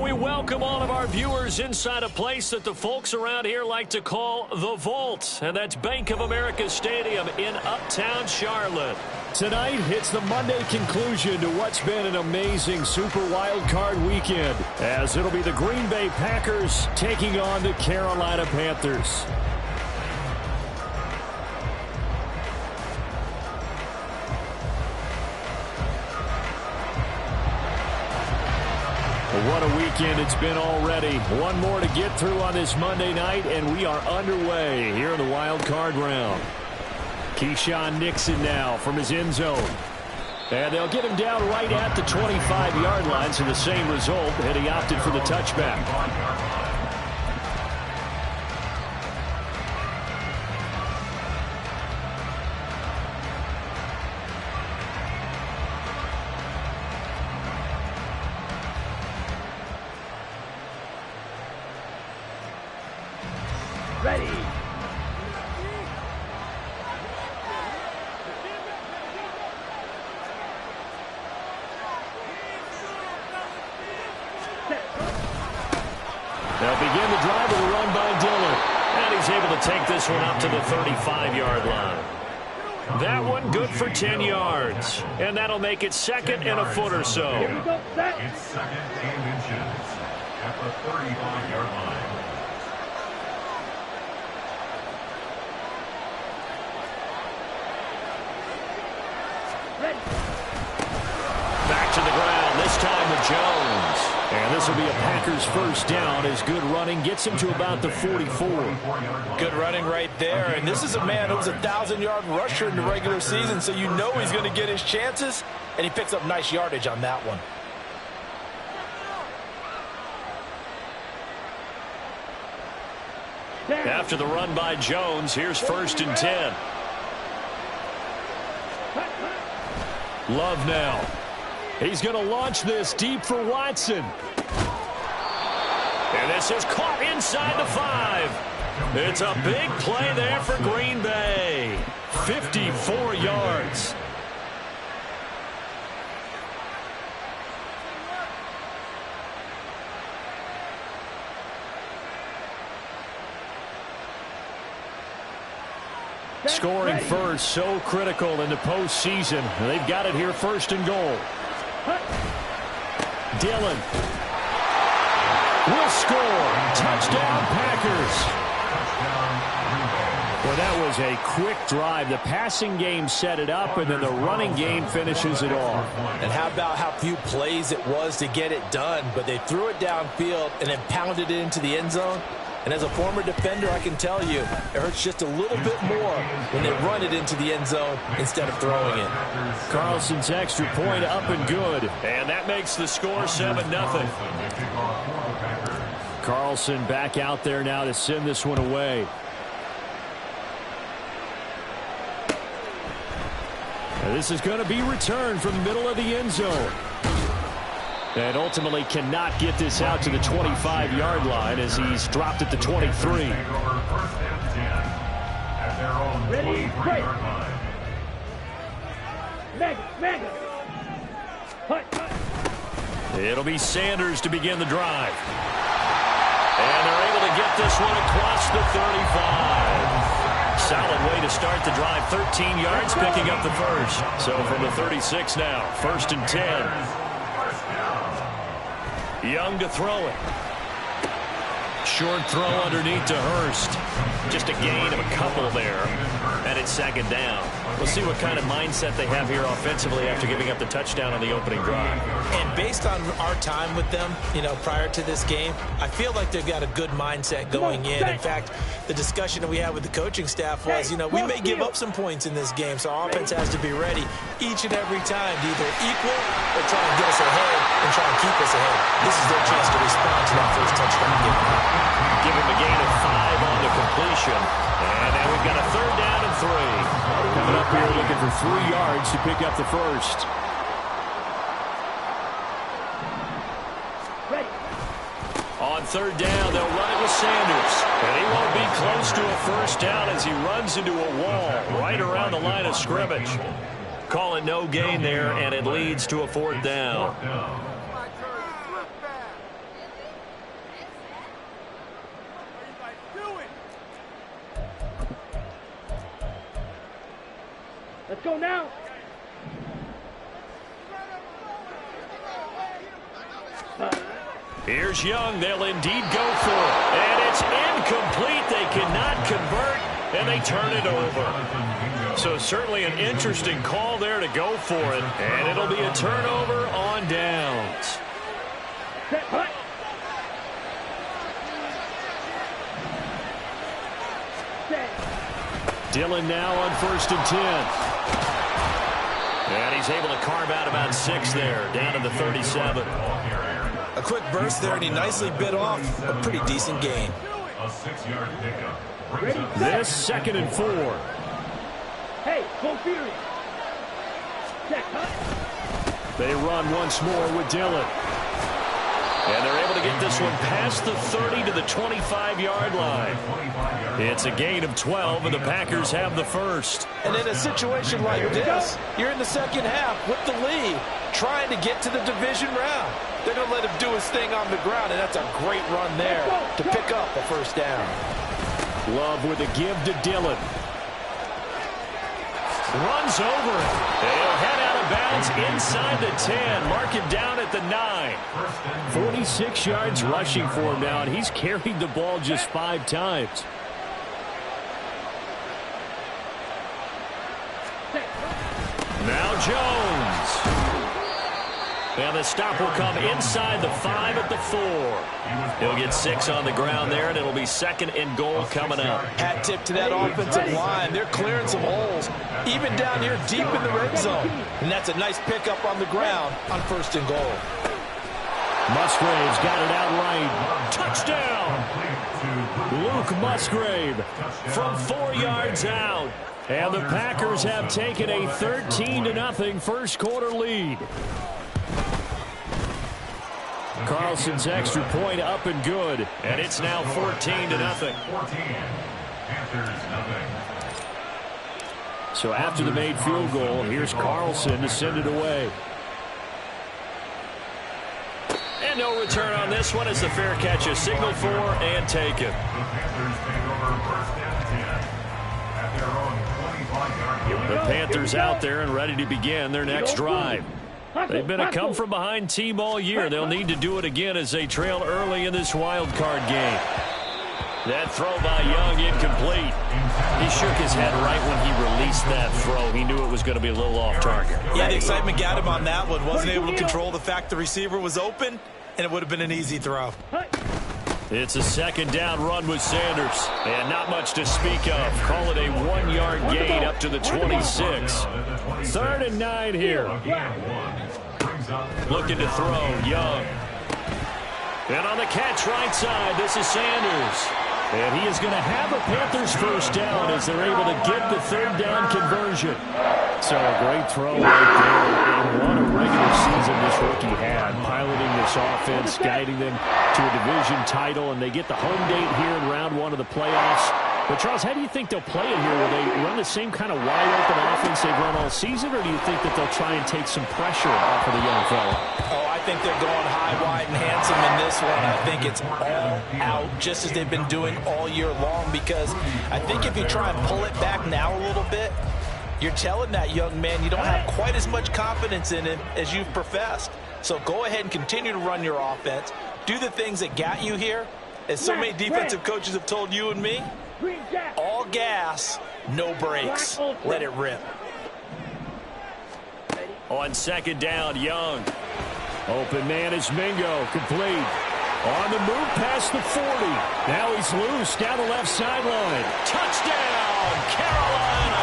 We welcome all of our viewers inside a place that the folks around here like to call the Vault, and that's Bank of America Stadium in Uptown Charlotte. Tonight, it's the Monday conclusion to what's been an amazing Super Wild Card weekend, as it'll be the Green Bay Packers taking on the Carolina Panthers. What a weekend it's been already. One more to get through on this Monday night, and we are underway here in the Wild Card round. Keyshawn Nixon now from his end zone. And they'll get him down right at the 25-yard line, so the same result, and he opted for the touchback. Ready. They'll begin the drive with a run by Dillon. And he's able to take this one up to the 35-yard line. That one good for 10 yards. And that'll make it second and a foot or so. It's second and inches at the 35-yard line. Back to the ground, this time with Jones. And this will be a Packers first down as good running gets him to about the 44. Good running right there. And this is a man who was a 1,000-yard rusher in the regular season, so you know he's going to get his chances, and he picks up nice yardage on that one. After the run by Jones, here's first and 10. Love now. He's going to launch this deep for Watson. And this is caught inside the 5. It's a big play there for Green Bay. 54 yards. Scoring first, so critical in the postseason. They've got it here first and goal. Dillon will score. Touchdown, Packers. Well, that was a quick drive. The passing game set it up, and then the running game finishes it off. And how about how few plays it was to get it done, but they threw it downfield and then pounded it into the end zone. And as a former defender, I can tell you, it hurts just a little bit more when they run it into the end zone instead of throwing it. Carlson's extra point up and good. And that makes the score 7-0. Carlson back out there now to send this one away. And this is going to be returned from the middle of the end zone. And ultimately cannot get this out to the 25-yard line as he's dropped at the 23. Ready, break. Mega. It'll be Sanders to begin the drive. And they're able to get this one across the 35. Solid way to start the drive. 13 yards, picking up the first. So from the 36 now, first and 10. Young to throw it. Short throw underneath to Hurst. Just a gain of a couple there. And it's second down. We'll see what kind of mindset they have here offensively after giving up the touchdown on the opening drive. And based on our time with them, prior to this game, I feel like they've got a good mindset going in. In fact, the discussion that we had with the coaching staff was, we may give up some points in this game, so our offense has to be ready each and every time to either equal or try and get us ahead and try and keep us ahead. This is their chance to respond to that first touchdown game. Give him a gain of 5 on the completion. And then we've got a third down and 3. Coming up here looking for 3 yards to pick up the first. On third down, they'll run it with Sanders. And he won't be close to a first down as he runs into a wall right around the line of scrimmage. Call it no gain there, and it leads to a fourth down. Let's go now. Here's Young. They'll indeed go for it. And it's incomplete. They cannot convert, and they turn it over. So certainly an interesting call there to go for it. And it'll be a turnover on downs. Set, hut. Dillon now on 1st and 10. And he's able to carve out about 6 there, down to the 37. A quick burst there, and he nicely bit off a pretty decent gain. A 6-yard pickup. Ready, This 2nd and 4. Hey, go Fury. Check, hut. They run once more with Dillon. And they're able to get this one past the 30 to the 25-yard line. It's a gain of 12, and the Packers have the first. And in a situation like this, you're in the second half with the lead, trying to get to the division round. They're going to let him do his thing on the ground, and that's a great run there to pick up a first down. Love with a give to Dillon. Runs over it. They'll head out of bounds inside the 10. Mark him down at the 9. 46 yards rushing for him now, and he's carried the ball just 5 times. Now Jones. And the stop will come inside the 5 at the 4. He'll get 6 on the ground there, and it'll be 2nd and goal coming up. Hat tip to that offensive line. They're clearing some holes, even down here deep in the red zone. And that's a nice pickup on the ground on 1st and goal. Musgrave's got it out right. Touchdown! Luke Musgrave From 4 yards out. And the Packers have taken a 13-0 first quarter lead. Carlson's extra point up and good. And it's now 14-0. 14. Panthers, nothing. So after the made field goal, here's Carlson to send it away. And no return on this one as the fair catch is signaled for and taken. The Panthers take over 1st and 10 at their own 25-yard line. The Panthers out there and ready to begin their next drive. They've been a come-from-behind team all year. They'll need to do it again as they trail early in this wild card game. That throw by Young incomplete. He shook his head right when he released that throw. He knew it was going to be a little off target. Yeah, the excitement got him on that one. Wasn't able to control the fact the receiver was open, and it would have been an easy throw. It's a 2nd down run with Sanders. And not much to speak of. Call it a 1-yard gain up to the 26. 3rd and 9 here. Looking to throw, Young. And on the catch right side, this is Sanders. And he is going to have a Panthers first down as they're able to get the 3rd down conversion. So a great throw right there. And what a regular season this rookie had. Piloting this offense, guiding them to a division title. And they get the home date here in round 1 of the playoffs. But, Charles, how do you think they'll play it here? Will they run the same kind of wide-open offense they've run all season, or do you think that they'll try and take some pressure off of the young fella? Oh, I think they're going high, wide, and handsome in this one. I think it's all out, just as they've been doing all year long, because I think if you try and pull it back now a little bit, you're telling that young man you don't have quite as much confidence in him as you've professed. So go ahead and continue to run your offense. Do the things that got you here. As so many defensive coaches have told you and me, all gas, no brakes. Let it rip. On 2nd down, Young. Open man is Mingo, complete. On the move past the 40. Now he's loose down the left sideline. Touchdown, Carolina!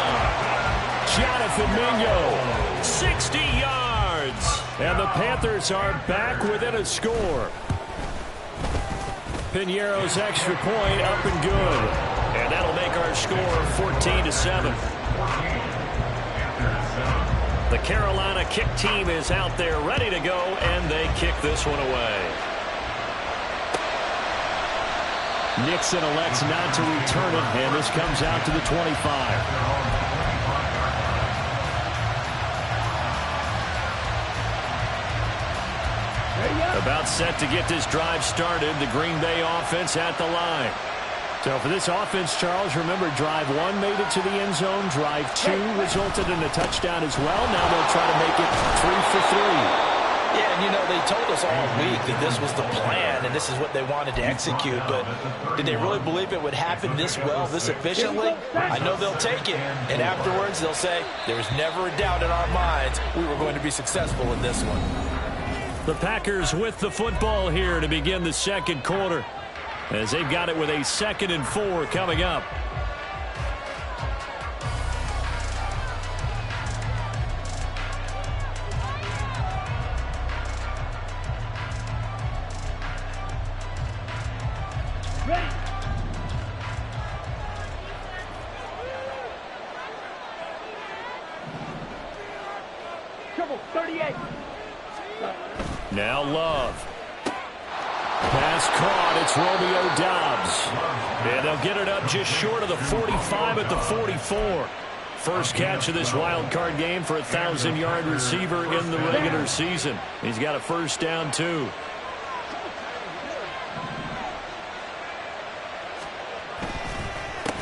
Jonathan Mingo. 60 yards. And the Panthers are back within a score. Piñeiro's extra point up and good. And that'll make our score 14-7. The Carolina kick team is out there ready to go, and they kick this one away. Nixon elects not to return it, and this comes out to the 25. About set to get this drive started. The Green Bay offense at the line. So for this offense, Charles, remember, drive 1 made it to the end zone. Drive 2 resulted in a touchdown as well. Now they'll try to make it 3 for 3. Yeah, and they told us all week that this was the plan and this is what they wanted to execute, but did they really believe it would happen this well, this efficiently? I know they'll take it, and afterwards they'll say, there's never a doubt in our minds we were going to be successful in this one. The Packers with the football here to begin the second quarter, as they've got it with a 2nd and 4 coming up. Ready. Triple 38. Now Love. Pass caught. It's Romeo Doubs. And they'll get it up just short of the 45 at the 44. First catch of this wild card game for a 1,000-yard receiver in the regular season. He's got a first down, too.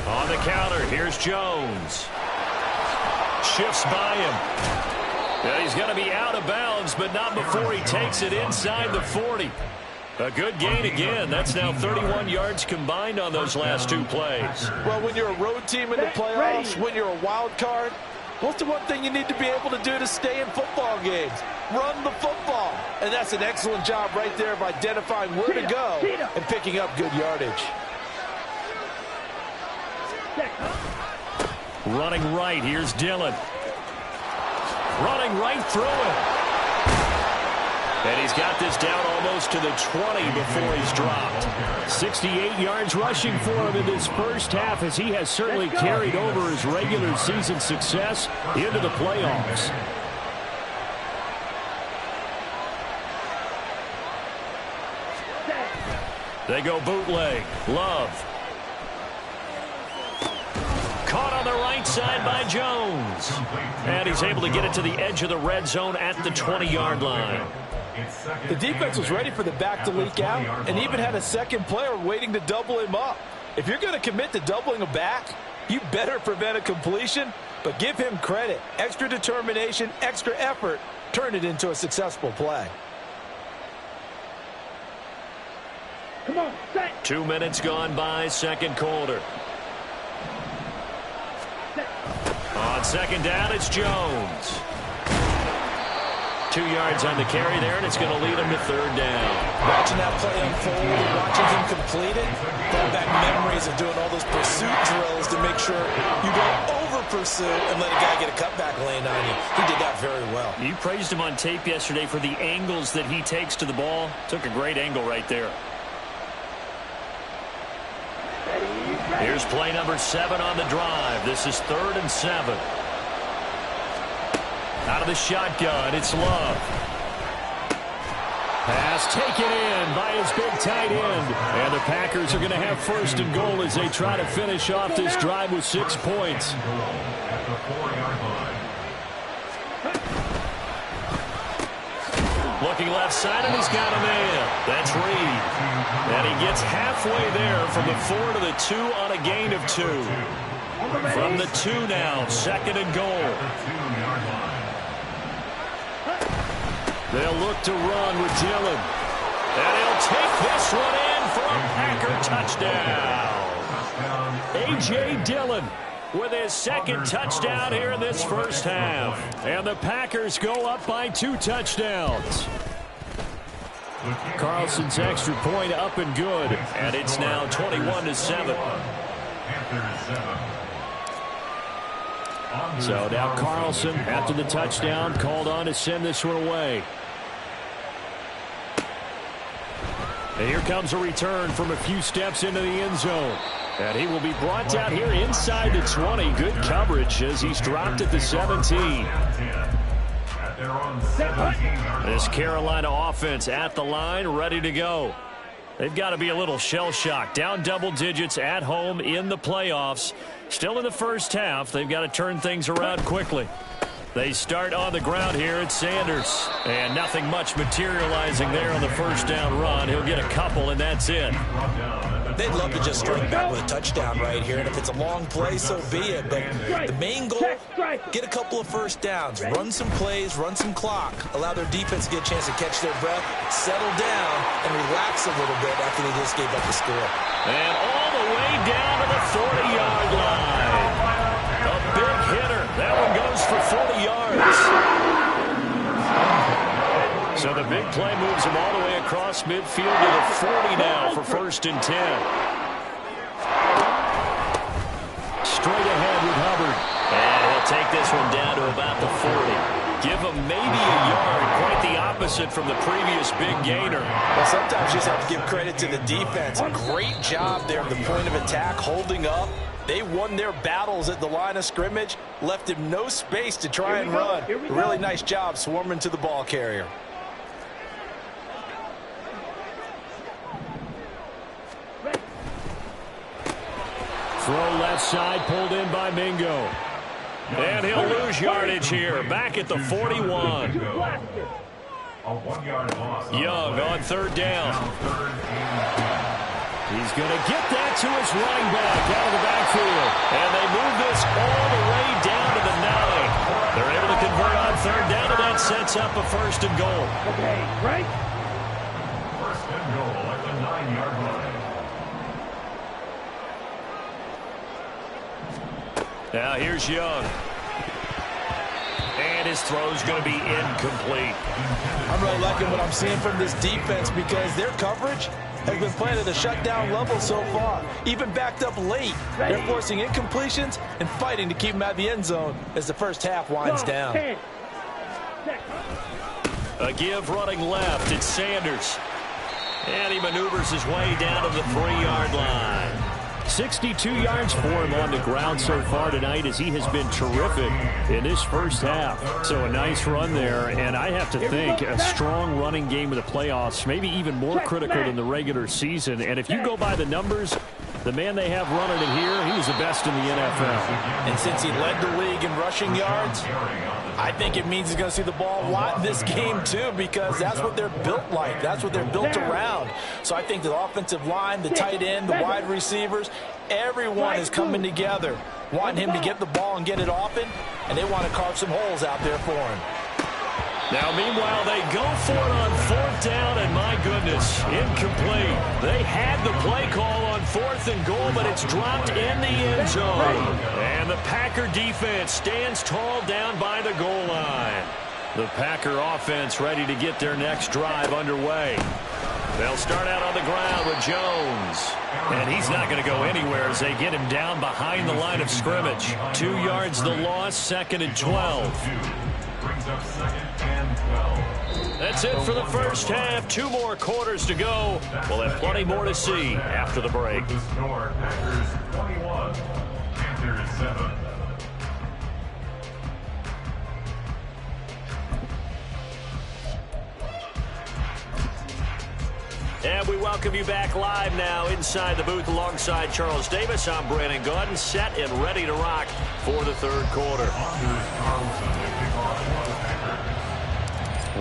On the counter, here's Jones. Shifts by him. Yeah, he's going to be out of bounds, but not before he takes it inside the 40. A good gain again. That's now 31 yards combined on those last 2 plays. Well, when you're a road team in the playoffs, when you're a wild card, what's the one thing you need to be able to do to stay in football games? Run the football. And that's an excellent job right there of identifying where to go and picking up good yardage. Running right, here's Dillon. Running right through it. And he's got this down almost to the 20 before he's dropped. 68 yards rushing for him in this first half, as he has certainly carried over his regular season success into the playoffs. They go bootleg. Love. Caught on the right side by Jones. And he's able to get it to the edge of the red zone at the 20-yard line. The defense was ready for the back to leak out and even had a second player waiting to double him up. If you're going to commit to doubling a back, you better prevent a completion, but give him credit. Extra determination, extra effort, turn it into a successful play. Come on, set. 2 minutes gone by, second quarter. On second down, it's Jones. 2 yards on the carry there, and it's going to lead him to third down. Watching that play unfold and watching him complete it, brought back memories of doing all those pursuit drills to make sure you don't over-pursue and let a guy get a cutback lane on you. He did that very well. You praised him on tape yesterday for the angles that he takes to the ball. Took a great angle right there. Here's play number 7 on the drive. This is 3rd and 7. Out of the shotgun, it's Love. Pass taken in by his big tight end. And the Packers are going to have 1st and goal as they try to finish off this drive with 6 points. Looking left side, and he's got a man. That's Reed. And he gets halfway there from the 4 to the 2 on a gain of 2. From the 2 now, 2nd and goal. They'll look to run with Dillon. And he'll take this one in for a Packer touchdown. A.J. Dillon with his 2nd touchdown here in this first half. And the Packers go up by 2 touchdowns. Carlson's extra point up and good. And it's now 21-7. So now Carlson, after the touchdown, called on to send this one away. And here comes a return from a few steps into the end zone. And he will be brought down here inside the 20. Good coverage as he's dropped at the 17. This Carolina offense at the line, ready to go. They've got to be a little shell-shocked. Down double digits at home in the playoffs. Still in the first half. They've got to turn things around quickly. They start on the ground here at Sanders. And nothing much materializing there on the first down run. He'll get a couple, and that's it. They'd love to just string back with a touchdown right here, and if it's a long play, so be it. But the main goal, get a couple of first downs, run some plays, run some clock, allow their defense to get a chance to catch their breath, settle down, and relax a little bit after they just gave up the score. And all the way down to the 40-yard line. A big hitter. That one goes for 40 yards. So the big play moves him all the way across midfield to the 40 now for 1st and 10. Straight ahead with Hubbard. And he'll take this one down to about the 40. Give him maybe a yard. Quite the opposite from the previous big gainer. Well, sometimes you just have to give credit to the defense. Great job there at the point of attack, holding up. They won their battles at the line of scrimmage, left him no space to try and run. Really nice job swarming to the ball carrier. Throw left side, pulled in by Mingo. And he'll lose yardage here, back at the 41. A 1-yard loss. Young on 3rd down. He's going to get that to his running back out of the backfield. And they move this all the way down to the 9. They're able to convert on 3rd down, and that sets up a 1st and goal. Okay, right? 1st and goal at the 9-yard line. Now here's Young. And his throw's going to be incomplete. I'm really liking what I'm seeing from this defense because their coverage has been playing at a shutdown level so far. Even backed up late. They're forcing incompletions and fighting to keep them out of the end zone as the first half winds down. A give running left. It's Sanders. And he maneuvers his way down to the 3-yard line. 62 yards for him on the ground so far tonight as he has been terrific in this first half. So a nice run there, and I have to think a strong running game of the playoffs, maybe even more critical than the regular season. And if you go by the numbers, the man they have running it here, he was the best in the NFL. And since he led the league in rushing yards, I think it means he's going to see the ball a lot in this game too, because that's what they're built like. That's what they're built around. So I think the offensive line, the tight end, the wide receivers, everyone is coming together, wanting him to get the ball and get it often, and they want to carve some holes out there for him. Now, meanwhile, they go for it on 4th down, and my goodness, incomplete. They had the play call on 4th and goal, but it's dropped in the end zone. And the Packer defense stands tall down by the goal line. The Packer offense ready to get their next drive underway. They'll start out on the ground with Jones. And he's not going to go anywhere as they get him down behind the line of scrimmage. 2 yards the loss, 2nd and 12. Brings up 2nd and 12. That's it for the first half. 2 more quarters to go. We'll have plenty more to see after the break. The score, Packers 21, Panthers 7. And we welcome you back live now inside the booth alongside Charles Davis. I'm Brandon Gordon, set and ready to rock for the 3rd quarter.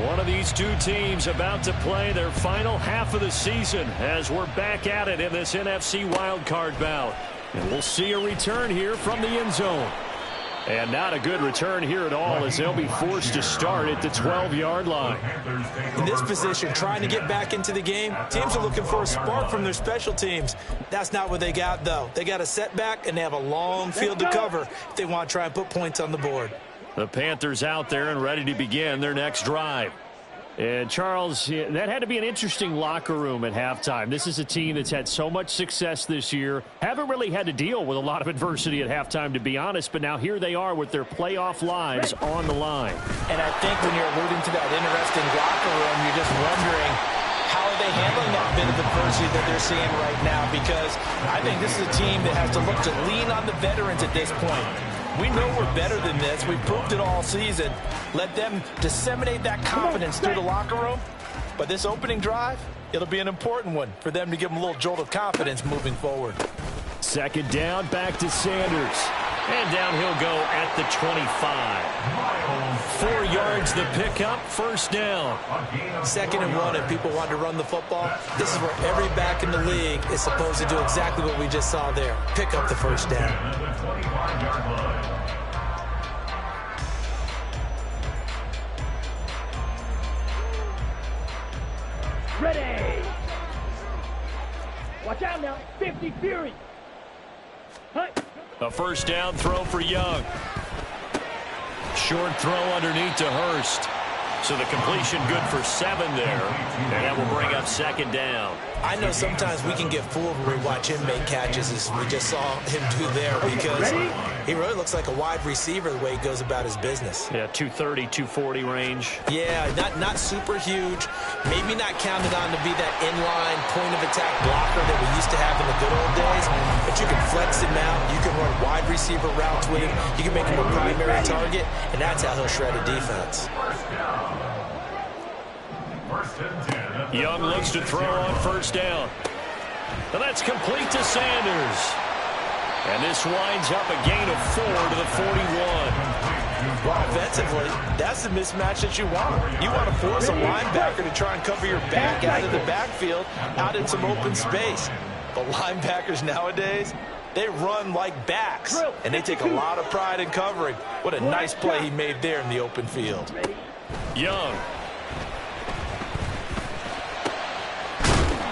One of these two teams about to play their final half of the season as we're back at it in this NFC wildcard bout. And we'll see a return here from the end zone. And not a good return here at all as they'll be forced to start at the 12-yard line. In this position, trying to get back into the game, teams are looking for a spark from their special teams. That's not what they got, though. They got a setback, and they have a long field to cover if they want to try and put points on the board. The Panthers out there and ready to begin their next drive. And, Charles, that had to be an interesting locker room at halftime. This is a team that's had so much success this year. Haven't really had to deal with a lot of adversity at halftime, to be honest. But now here they are with their playoff lives on the line. And I think when you're alluding to that interesting locker room, you're just wondering how are they handling that bit of adversity that they're seeing right now. Because I think this is a team that has to look to lean on the veterans at this point. We know we're better than this. We've proved it all season. Let them disseminate that confidence through the locker room. But this opening drive, it'll be an important one for them to give them a little jolt of confidence moving forward. 2nd down, back to Sanders. And down he'll go at the 25. 4 yards the pickup, first down. 2nd and 1, and people want to run the football. This is where every back in the league is supposed to do exactly what we just saw there. Pick up the first down. Ready. Watch out now. 50 Fury. Hi. A first down throw for Young. Short throw underneath to Hurst. So the completion good for 7 there. And that will bring up 2nd down. I know sometimes we can get fooled when we watch him make catches, as we just saw him do there, because he really looks like a wide receiver the way he goes about his business. Yeah, 230, 240 range. Yeah, not super huge. Maybe not counted on to be that inline point-of-attack blocker that we used to have in the good old days, but you can flex him out. You can run wide receiver routes with him. You can make him a primary target, and that's how he'll shred a defense. Young looks to throw on first down. And that's complete to Sanders. And this winds up a gain of 4 to the 41. Well, offensively, that's the mismatch that you want. You want to force a linebacker to try and cover your back out of the backfield, out in some open space. But linebackers nowadays, they run like backs, and they take a lot of pride in covering. What a nice play he made there in the open field. Young.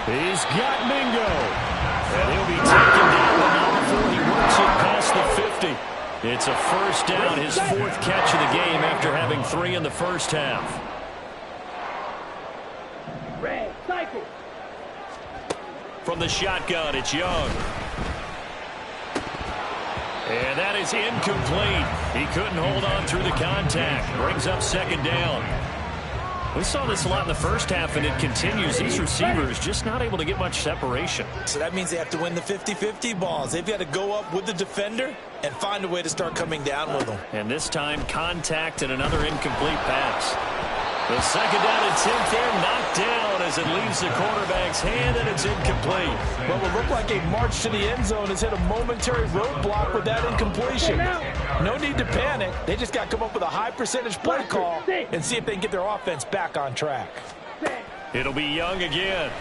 He's got Mingo. And he'll be taken down now before he works it past the 50. It's a first down, his 4th catch of the game after having 3 in the first half. Red cycle. From the shotgun, it's Young. And that is incomplete. He couldn't hold on through the contact. Brings up 2nd down. We saw this a lot in the first half, and it continues. These receivers just not able to get much separation. So that means they have to win the 50-50 balls. They've got to go up with the defender and find a way to start coming down with them. And this time, contact and another incomplete pass. The 2nd down and 10th there, knocked down as it leaves the quarterback's hand, and it's incomplete. Well, it looked like a march to the end zone has hit a momentary roadblock with that incompletion. No need to panic. They just got to come up with a high percentage play call and see if they can get their offense back on track. It'll be Young again.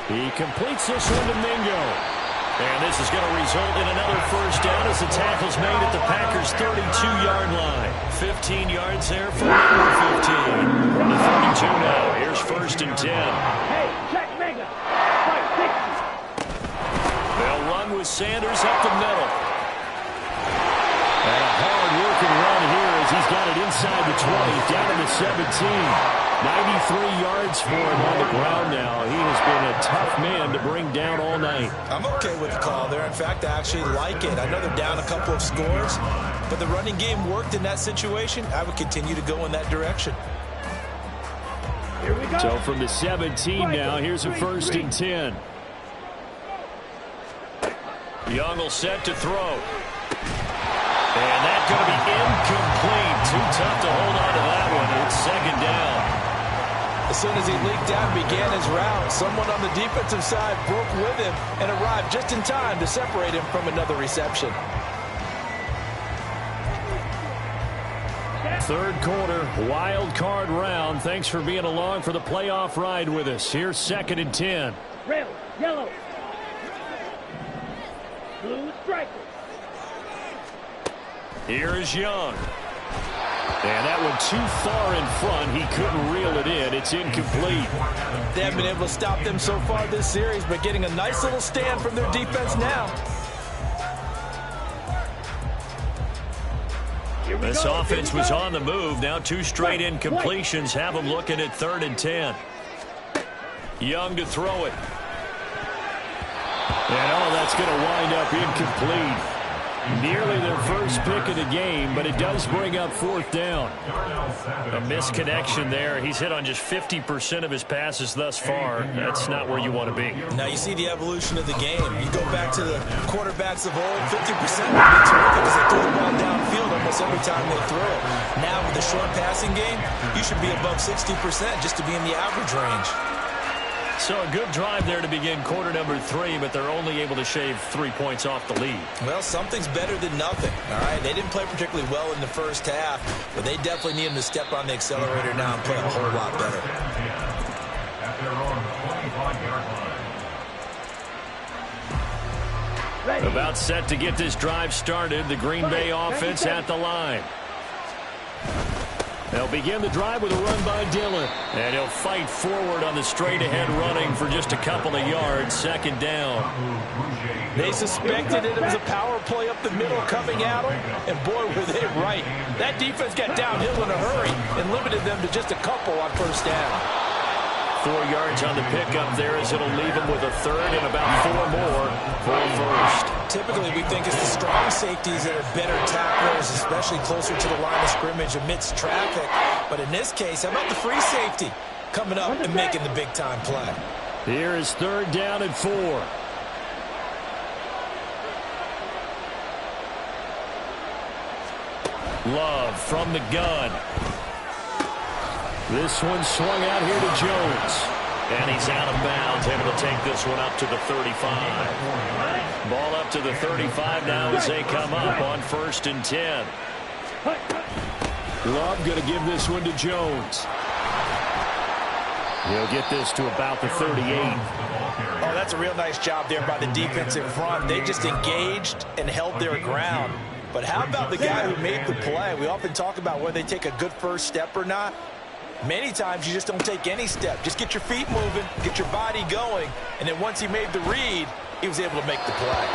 He completes this one to Mingo. And this is going to result in another first down as the tackle's made at the Packers' 32-yard line. 15 yards there for number 15. The 32 now. Here's 1st and 10. Hey, check Mega. Right, 60. They'll run with Sanders up the middle. And a hard-working run here as he's got it inside the 20, down to the 17. 93 yards for him on the ground now. He has been a tough man to bring down all night. I'm okay with the call there. In fact, I actually like it. I know they're down a couple of scores, but the running game worked in that situation. I would continue to go in that direction. Here we go. So from the 17 now, here's a 1st and 10. Young will set to throw. And that's going to be incomplete. Too tough to hold on to that one. It's 2nd down. As soon as he leaked out and began his route, someone on the defensive side broke with him and arrived just in time to separate him from another reception. 3rd quarter, wild card round. Thanks for being along for the playoff ride with us. Here's 2nd and 10. Red, yellow. Blue striker. Here is Young. And that one too far in front. He couldn't reel it in. It's incomplete. They haven't been able to stop them so far this series, but getting a nice little stand from their defense now. This offense was on the move. Now 2 straight incompletions have them looking at 3rd and 10. Young to throw it. And that's going to wind up incomplete. Nearly their first pick of the game, but it does bring up 4th down. A misconnection there. He's hit on just 50% of his passes thus far. That's not where you want to be. Now you see the evolution of the game. You go back to the quarterbacks of old, 50% would be terrific because they throw the ball downfield almost every time they throw it. Now with the short passing game, you should be above 60% just to be in the average range. So a good drive there to begin quarter number 3, but they're only able to shave 3 points off the lead. Well, something's better than nothing, all right? They didn't play particularly well in the first half, but they definitely need them to step on the accelerator now and play a whole lot better. At their own 25-yard line. About set to get this drive started. The Green Bay offense at the line. They'll begin the drive with a run by Dillon. And he'll fight forward on the straight-ahead running for just a couple of yards. Second down. They suspected it was a power play up the middle coming at them, and boy, were they right. That defense got downhill in a hurry and limited them to just a couple on first down. 4 yards on the pickup there as it'll leave them with a third and about 4 more for a first. Typically, we think it's the strong safeties that are better tacklers, especially closer to the line of scrimmage amidst traffic. But in this case, how about the free safety coming up and making the big-time play? Here is third down and 4. Love from the gun. This one swung out here to Jones. And he's out of bounds, able to take this one up to the 35. Ball up to the 35 now as they come up on 1st and 10. Love going to give this one to Jones. He'll get this to about the 38. Oh, that's a real nice job there by the defensive front. They just engaged and held their ground. But how about the guy who made the play? We often talk about whether they take a good first step or not. Many times you just don't take any step. Just get your feet moving, get your body going, and then once he made the read, he was able to make the play.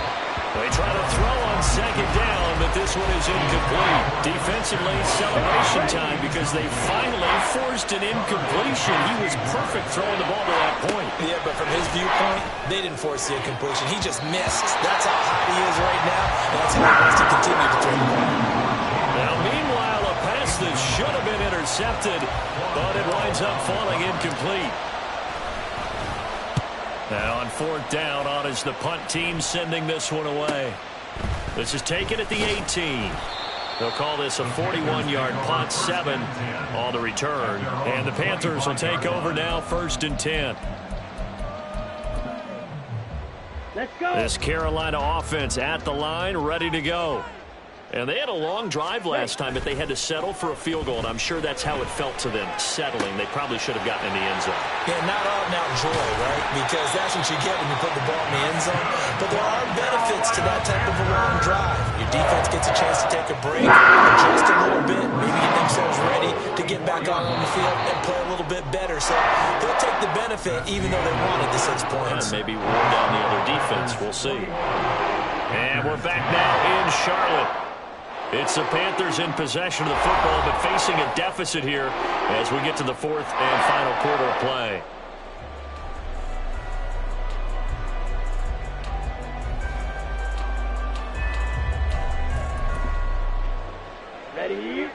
They try to throw on second down, but this one is incomplete. Defensively, celebration time because they finally forced an incompletion. He was perfect throwing the ball to that point. Yeah, but from his viewpoint, they didn't force the incompletion. He just missed. That's how hot he is right now, and that's how he wants to continue to throw the ball. Now, meanwhile, a pass that should have been intercepted, but it winds up falling incomplete. Now on 4th down, on is the punt team sending this one away. This is taken at the 18. They'll call this a 41-yard punt, 7 on the return. And the Panthers will take over now, 1st and 10. Let's go. This Carolina offense at the line, ready to go. And they had a long drive last time, but they had to settle for a field goal, and I'm sure that's how it felt to them, settling. They probably should have gotten in the end zone. Yeah, not out-and-out joy, right? Because that's what you get when you put the ball in the end zone. But there are benefits to that type of a long drive. Your defense gets a chance to take a break, adjust a little bit, maybe get themselves ready to get back out on the field and play a little bit better. So they'll take the benefit even though they wanted the 6 points. And maybe worn down the other defense. We'll see. And we're back now in Charlotte. It's the Panthers in possession of the football, but facing a deficit here as we get to the 4th and final quarter of play.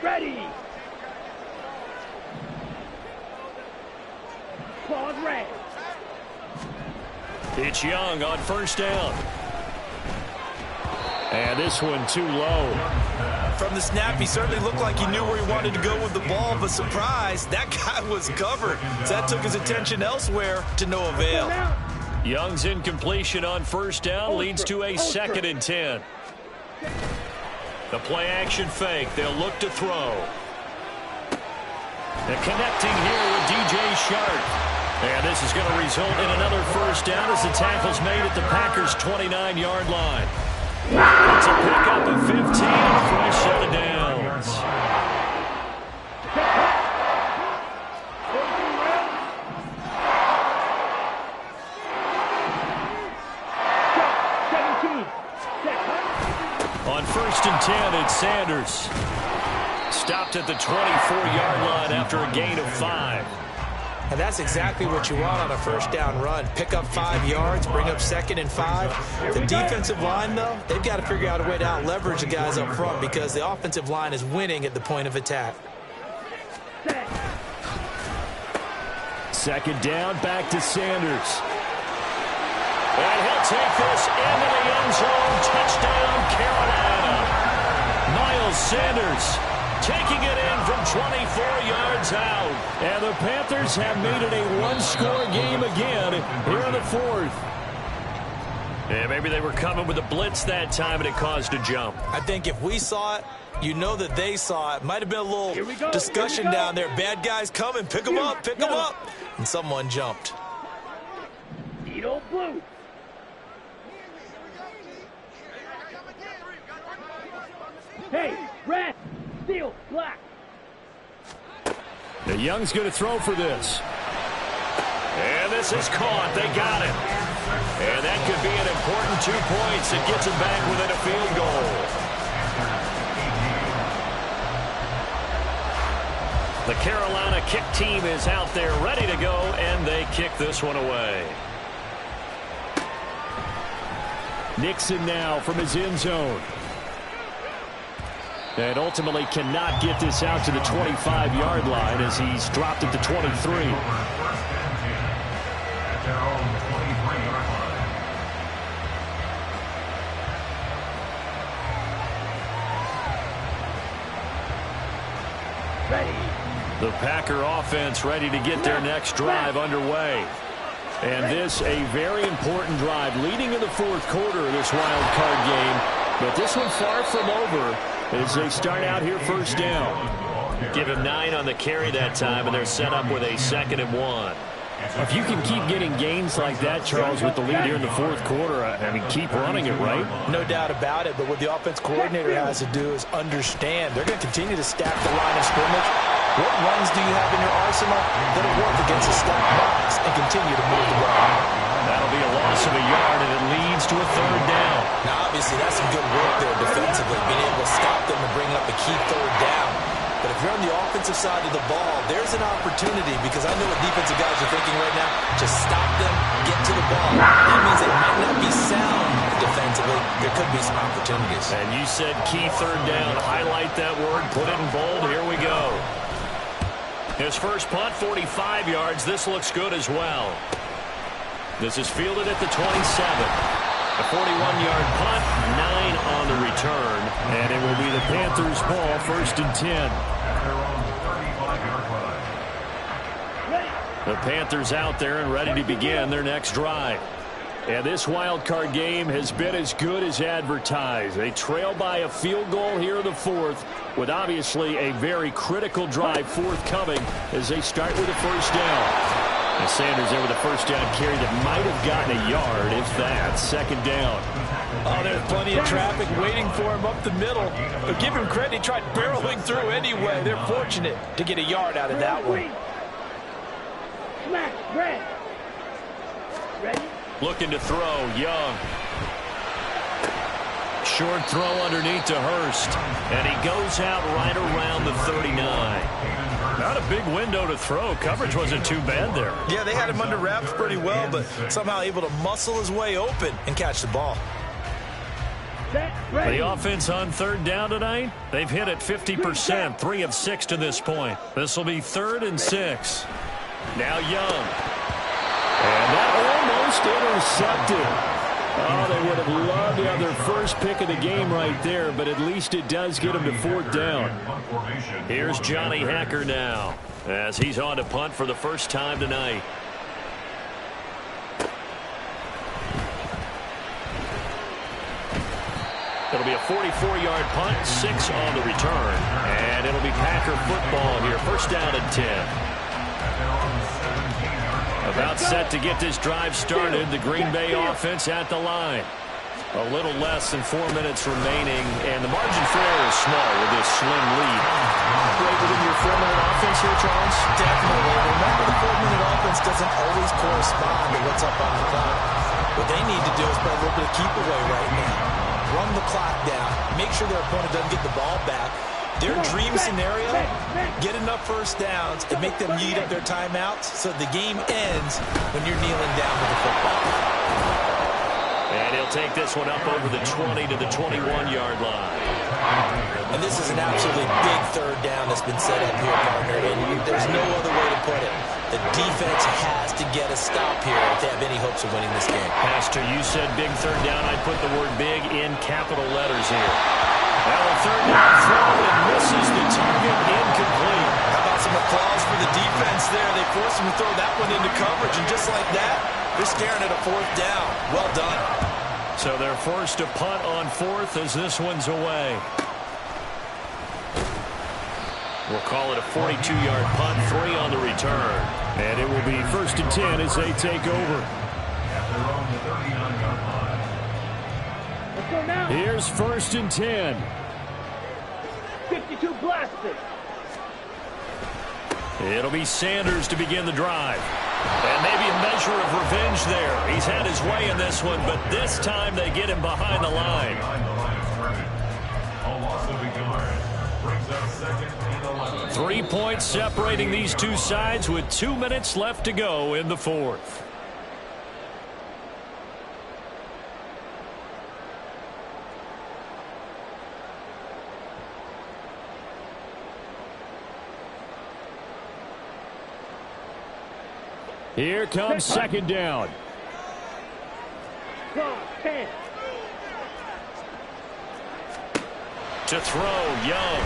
Ready. Claws red. It's Young on 1st down. And this one too low. From the snap, he certainly looked like he knew where he wanted to go with the ball, but surprise, that guy was covered. So that took his attention elsewhere to no avail. Young's incompletion on 1st down leads to a 2nd and 10. The play action fake. They'll look to throw. They're connecting here with DJ Sharp. And this is going to result in another 1st down as the tackle's made at the Packers' 29-yard line. It's a pickup of 15 and a fresh set of downs. On 1st and 10, it's Sanders. Stopped at the 24-yard line after a gain of 5. And that's exactly what you want on a 1st down run. Pick up 5 yards, bring up 2nd and 5. The defensive line, though, they've got to figure out a way to out-leverage the guys up front because the offensive line is winning at the point of attack. 2nd down, back to Sanders. And he'll take this into the end zone. Touchdown, Carolina. Miles Sanders taking it in from 24 yards out. And the Panthers have made it a one-score game again here in the fourth. Yeah, maybe they were coming with a blitz that time, and it caused a jump. I think if we saw it, you know that they saw it. Might have been a little discussion down there. Bad guys coming. Pick them up. Pick them up. And someone jumped. Edo blue. Hey, red, steel, black. The Young's going to throw for this. And this is caught. They got it. And that could be an important 2 points. It gets them back within a field goal. The Carolina kick team is out there ready to go, and they kick this one away. Nixon now from his end zone. And ultimately cannot get this out to the 25-yard line as he's dropped it to 23. The Packer offense ready to get their next drive underway. And this a very important drive leading in the fourth quarter of this wild card game. But this one far from over as they start out here first down. Give him 9 on the carry that time, and they're set up with a 2nd and 1. If you can keep getting gains like that, Charles, with the lead here in the fourth quarter, I mean, keep running it, right? No doubt about it, but what the offense coordinator has to do is understand. They're going to continue to stack the line of scrimmage. What runs do you have in your arsenal that'll work against a stacked box and continue to move the ball? That'll be a loss of a yard, and it leads to a 3rd down. Now, obviously, that's some good work there defensively, being able to stop them and bring up a key 3rd down. But if you're on the offensive side of the ball, there's an opportunity, because I know what defensive guys are thinking right now. Just stop them, get to the ball. That means it might not be sound defensively. There could be some opportunities. And you said key 3rd down. Highlight that word. Put it in bold. Here we go. His first punt, 45 yards. This looks good as well. This is fielded at the 27. A 41-yard punt, 9 on the return. And it will be the Panthers' ball, 1st and 10. The Panthers out there and ready to begin their next drive. And this wild card game has been as good as advertised. They trail by a field goal here in the fourth, with obviously a very critical drive forthcoming as they start with a first down. And Sanders there with a first down carry that might have gotten a yard, if that. 2nd down. Oh, there's plenty of traffic waiting for him up the middle. But give him credit, he tried barreling through anyway. They're fortunate to get a yard out of that one. Smack, red. Ready? Looking to throw, Young. Short throw underneath to Hurst. And he goes out right around the 39. Not a big window to throw. Coverage wasn't too bad there. Yeah, they had him under wraps pretty well, but somehow able to muscle his way open and catch the ball. The offense on 3rd down tonight, they've hit it 50%, 3 of 6 to this point. This will be 3rd and 6. Now Young. And that almost intercepted. Oh, they would have loved to have their first pick of the game right there, but at least it does get them to 4th down. Here's Johnny Hacker now, as he's on to punt for the first time tonight. It'll be a 44-yard punt, 6 on the return. And it'll be Packer football here, 1st down and 10. About set to get this drive started. The Green Bay offense at the line. A little less than 4 minutes remaining, and the margin for error is small with this slim lead. Operate within your 4-minute offense here, Charles? Definitely. Remember, the 4-minute offense doesn't always correspond to what's up on the clock. What they need to do is play a little bit of keep away right now. Run the clock down. Make sure their opponent doesn't get the ball back. Their dream scenario, get enough first downs and make them eat up their timeouts so the game ends when you're kneeling down with the football. And he'll take this one up over the 20 to the 21-yard line. And this is an absolutely big 3rd down that's been set up here, partner, and there's no other way to put it. The defense has to get a stop here if they have any hopes of winning this game. Pastor, you said big 3rd down. I'd put the word big in capital letters here. Well, a 3rd down throw, and misses the target. calls for the defense there. They forced him to throw that one into coverage, and just like that, they're staring at a 4th down. Well done. So they're forced to punt on 4th as this one's away. We'll call it a 42-yard punt, 3 on the return. And it will be 1st and 10 as they take over. Let's go now. Here's 1st and 10. 52 blasted. It'll be Sanders to begin the drive. And maybe a measure of revenge there. He's had his way in this one, but this time they get him behind the line. A loss of a yard brings up 2nd and 11. 3 points separating these two sides with 2 minutes left to go in the 4th. Here comes 2nd down. Go, 10. To throw, Young.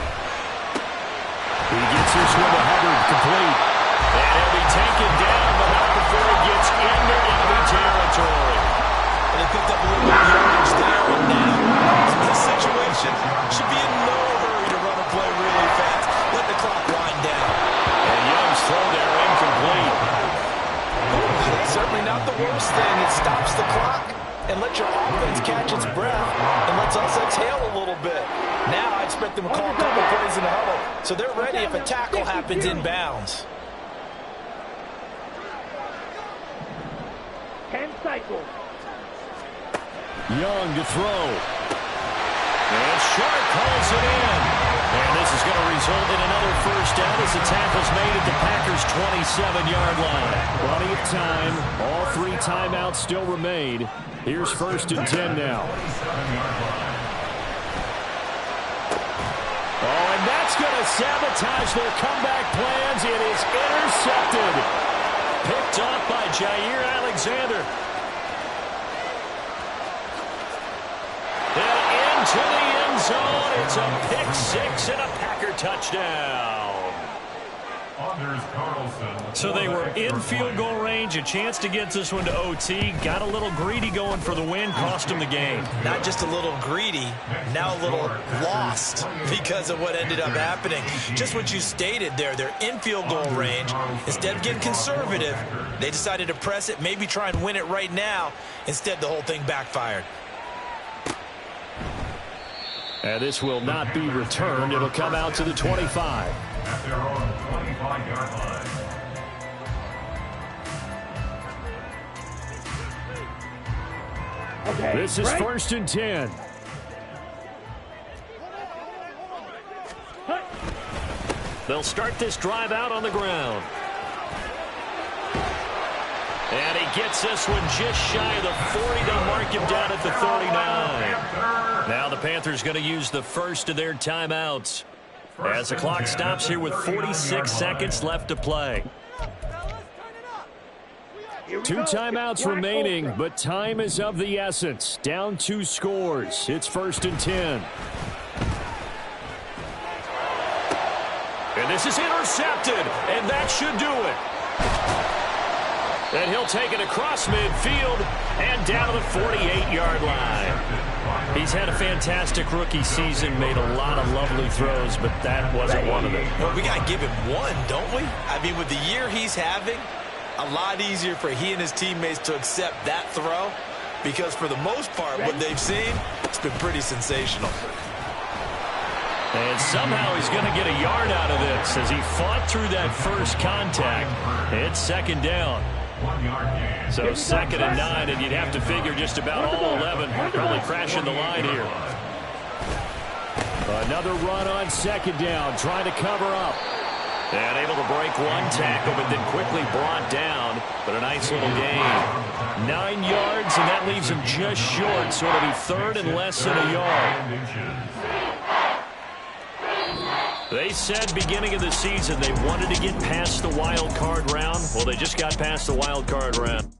He gets this one to Hubbard, complete. And he'll be taken down, but not before he gets into enemy territory. And he picked up a little bit of yardage there, and now, in this situation, should be in no hurry to run a play really fast. Let the clock wind down. And Young's throw there incomplete. That's certainly not the worst thing. It stops the clock and lets your offense catch its breath and lets us exhale a little bit. Now I expect them to call a couple plays in the huddle, so they're ready if a tackle happens inbounds. 10 cycles. Young to throw. And Sharp calls it in. And this is going to result in another 1st down as the tackle's made at the Packers' 27-yard line. Plenty of time. All 3 timeouts still remain. Here's 1st and 10 now. Oh, and that's going to sabotage their comeback plans. It is intercepted. Picked off by Jair Alexander. And into the end zone. It's a pick 6 and a Packer touchdown. So they were in field goal range, a chance to get this one to OT. Got a little greedy going for the win, cost them the game. Not just a little greedy, now a little lost because of what ended up happening. Just what you stated there, they're in field goal range. Instead of getting conservative, they decided to press it, maybe try and win it right now. Instead, the whole thing backfired. And this will not be returned. It'll come out to the 25. At their own 25-yard line. Okay. This is 1st and 10. They'll start this drive out on the ground. And he gets this one just shy of the 40. They'll mark him down at the 39. Now the Panthers going to use the first of their timeouts as the clock stops here with 46 seconds left to play. 2 timeouts remaining, but time is of the essence. Down 2 scores. It's 1st and 10. And this is intercepted, and that should do it. And he'll take it across midfield and down to the 48-yard line. He's had a fantastic rookie season, made a lot of lovely throws, but that wasn't one of them. Well, we got to give him one, don't we? I mean, with the year he's having, a lot easier for he and his teammates to accept that throw because for the most part, what they've seen, it's been pretty sensational. And somehow he's going to get a yard out of this as he fought through that first contact. It's 2nd down. So 2nd and 9, and you'd have to figure just about all 11 probably crashing the line here. Another run on 2nd down, trying to cover up. And able to break one tackle, but then quickly brought down. But a nice little gain. 9 yards, and that leaves him just short. So it'll be 3rd and less than a yard. They said beginning of the season they wanted to get past the wild card round. Well, they just got past the wild card round.